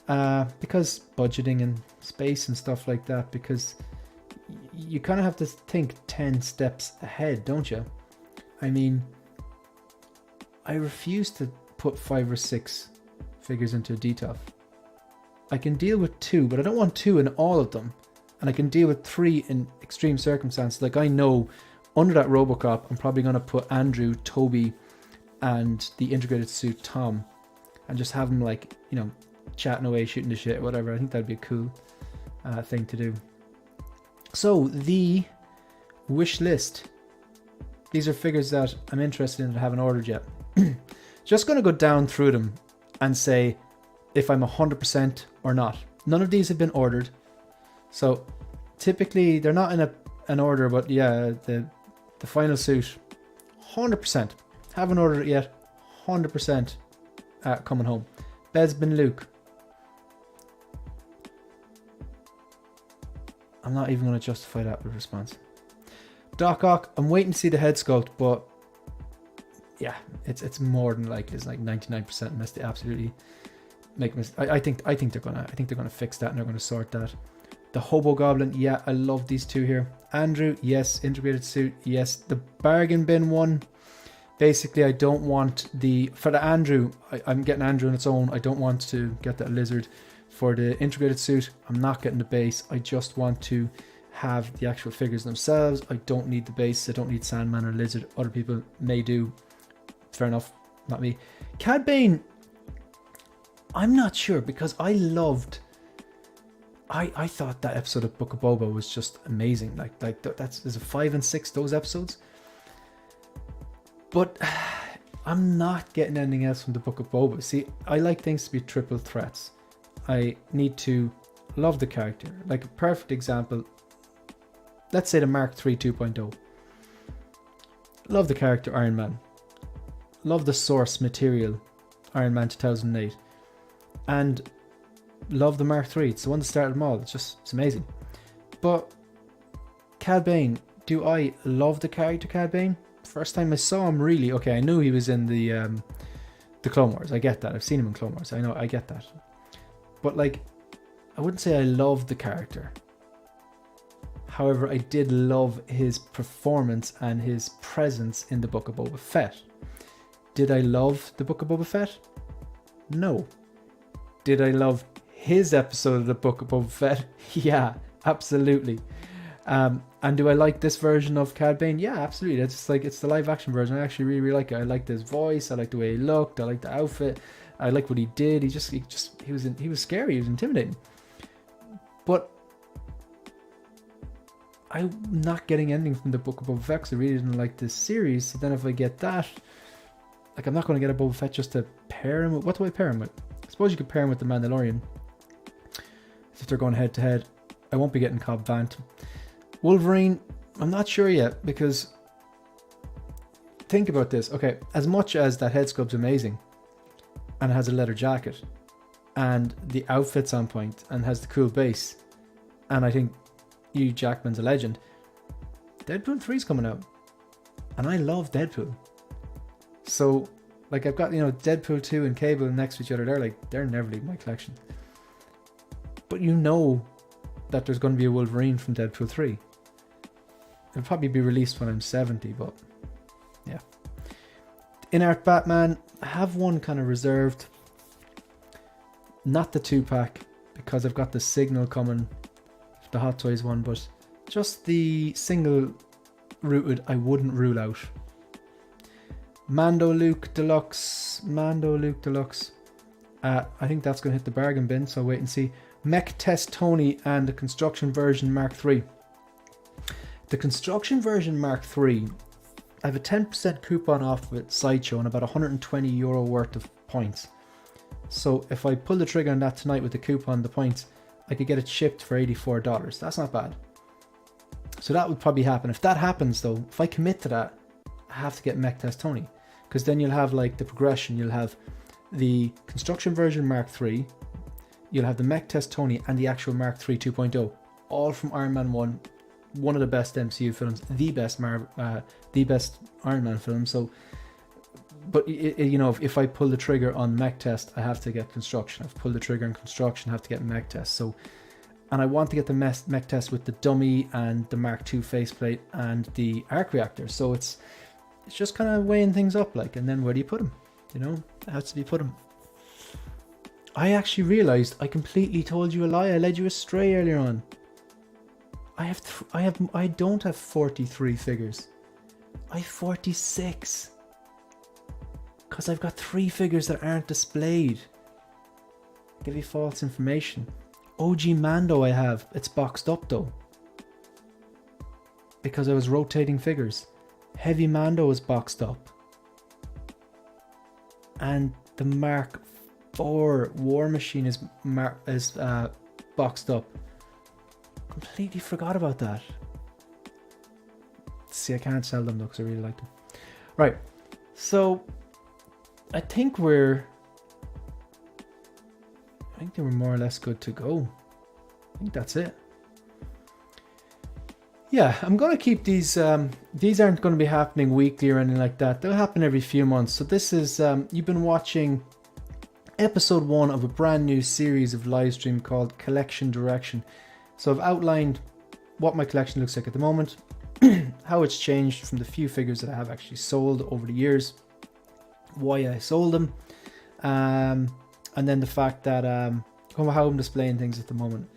because budgeting and space and stuff like that. Because you kind of have to think 10 steps ahead, don't you? I mean, I refuse to put 5 or 6 figures into a DTOF. I can deal with 2, but I don't want 2 in all of them. And I can deal with 3 in extreme circumstances. Like I know under that Robocop, I'm probably going to put Andrew, Toby, and the integrated suit Tom, and just have them like, you know, chatting away, shooting the shit, or whatever. I think that'd be a cool thing to do. So the wish list. These are figures that I'm interested in that haven't ordered yet. Just going to go down through them and say if I'm 100% or not. None of these have been ordered. So typically they're not in an order, but yeah, the final suit, 100%. Haven't ordered it yet. 100% coming home. Besbin Luke. I'm not even going to justify that with a response. Doc Ock, I'm waiting to see the head sculpt, but yeah, it's more than likely. It's like 99% unless they absolutely make a mistake. I think they're gonna fix that and they're gonna sort that. The Hobo Goblin, yeah, I love these 2 here. Andrew, yes. Integrated suit, yes. The bargain bin one, basically I don't want for the Andrew, I'm getting Andrew on its own. I don't want to get that lizard. For the integrated suit, I'm not getting the base. I just want to have the actual figures themselves. I don't need the base. I don't need Sandman or Lizard. Other people may do. Fair enough. Not me. Cad Bane, I'm not sure, because I thought that episode of Book of Boba was just amazing. Like there's a 5 and 6, those episodes. But I'm not getting anything else from the Book of Boba. See, I like things to be triple threats. I need to love the character. Like a perfect example, let's say the Mark III 2.0. Love the character Iron Man. Love the source material Iron Man 2008. And love the Mark III. It's the one that started them all. It's amazing. But Cad Bane, do I love the character Cad Bane? First time I saw him, really, okay, I knew he was in the Clone Wars. I get that. I've seen him in Clone Wars. I get that. But like, I wouldn't say I love the character. However, I did love his performance and his presence in the Book of Boba Fett. Did I love the Book of Boba Fett? No. Did I love his episode of the Book of Boba Fett? Yeah, absolutely. And do I like this version of Cad Bane? Yeah, absolutely. It's just like, it's the live action version. I actually really, really like it. I liked his voice. I liked the way he looked. I liked the outfit. I like what he did. He was scary. He was intimidating. But I'm not getting anything from the Book of Boba Fett because I really didn't like this series. So then if I get that, like, I'm not going to get a Boba Fett just to pair him with. What do I pair him with? I suppose you could pair him with the Mandalorian. If they're going head to head, I won't be getting Cobb Vanth. Wolverine, I'm not sure yet, because think about this. Okay, as much as that head sculpt's amazing and it has a leather jacket and the outfit's on point and has the cool base, and I think Hugh Jackman's a legend, Deadpool 3's coming out and I love Deadpool. So like, I've got, you know, Deadpool 2 and Cable next to each other. They're never leaving my collection. But you know that there's going to be a Wolverine from Deadpool 3. It'll probably be released when I'm 70, but yeah. INART Batman, I have one kind of reserved. Not the 2-pack, because I've got the Signal coming, the Hot Toys one, but just the single rooted, I wouldn't rule out. Mando Luke Deluxe. I think that's going to hit the bargain bin, so I'll wait and see. Mech Test Tony and the Construction Version Mark III. The Construction Version Mark III, I have a 10% coupon off with Sideshow and about €120 worth of points. So if I pull the trigger on that tonight with the coupon, the points, I could get it shipped for $84. That's not bad. So that would probably happen. If that happens though, if I commit to that, I have to get Mech Test Tony. Because then you'll have like the progression. You'll have the Construction Version Mark III, you'll have the Mech Test Tony and the actual Mark III 2.0, all from Iron Man 1, one of the best MCU films, the best Iron Man film. So, but you know, if I pull the trigger on Mech Test, I have to get Construction. If I pull the trigger on Construction, I have to get Mech Test. So, and I want to get the Mech Test with the dummy and the Mark II faceplate and the arc reactor. So it's just kind of weighing things up, like, and then where do you put them? You know, how do you put them? I actually realized I completely told you a lie. I led you astray earlier on. I don't have 43 figures. I have 46. Because I've got 3 figures that aren't displayed. Give you false information. OG Mando I have. It's boxed up though. Because I was rotating figures. Heavy Mando is boxed up. And the Mark IV War Machine is boxed up. Completely forgot about that. See, I can't sell them though because I really like them. Right, so I think they were more or less good to go. I think that's it. Yeah, I'm going to keep these. These aren't going to be happening weekly or anything like that. They'll happen every few months. So this is, you've been watching episode 1 of a brand new series of live stream called Collection Direction. So I've outlined what my collection looks like at the moment, how it's changed from the few figures that I have actually sold over the years, why I sold them, and then the fact that how I'm displaying things at the moment.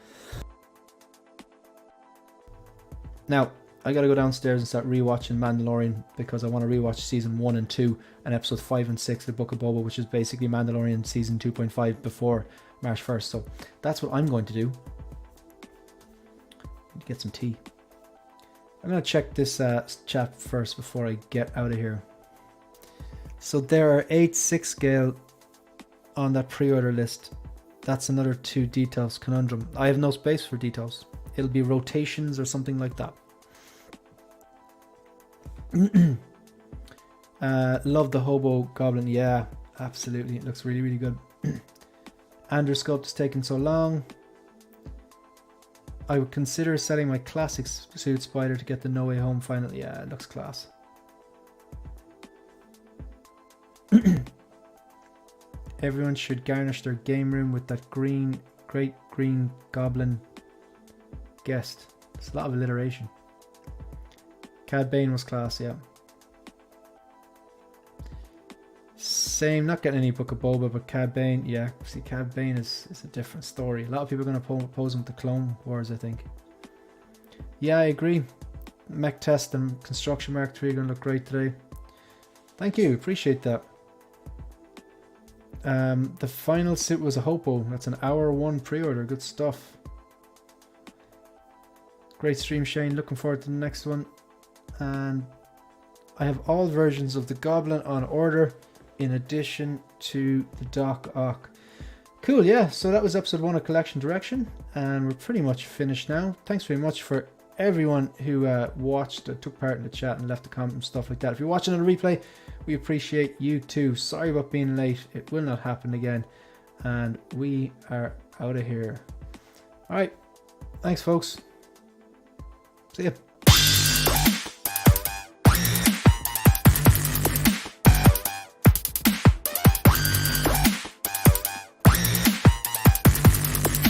Now, I gotta go downstairs and start rewatching Mandalorian because I want to rewatch season 1 and 2 and episode 5 and 6 of the Book of Boba, which is basically Mandalorian season 2.5 before March 1st. So that's what I'm going to do. Need to get some tea. I'm going to check this chat first before I get out of here. So there are 8 6 scale on that pre-order list. That's another 2 details conundrum. I have no space for details. It'll be rotations or something like that. Love the Hobo Goblin. Yeah, absolutely. It looks really, really good. Andrew Sculpt is taking so long. I would consider selling my classic suit Spider to get the No Way Home final. Yeah, it looks class. Everyone should garnish their game room with that great green goblin guest. It's a lot of alliteration. Cad Bane was class, yeah. Same, not getting any Book of Boba, but Cad Bane, yeah. See, Cad Bane is a different story. A lot of people are going to pose him with the Clone Wars, I think. Yeah, I agree. Mech Test and Construction Mark 3 are going to look great today. Thank you, appreciate that. The final suit was a Hopo. That's an hour 1 pre-order. Good stuff. Great stream, Shane. Looking forward to the next one. And I have all versions of the Goblin on order in addition to the Doc Ock. Cool, yeah. So that was episode 1 of Collection Direction, and we're pretty much finished now. Thanks very much for everyone who watched, took part in the chat and left a comment and stuff like that. If you're watching on a replay, we appreciate you too. Sorry about being late. It will not happen again. And we are out of here. All right. Thanks, folks. See ya.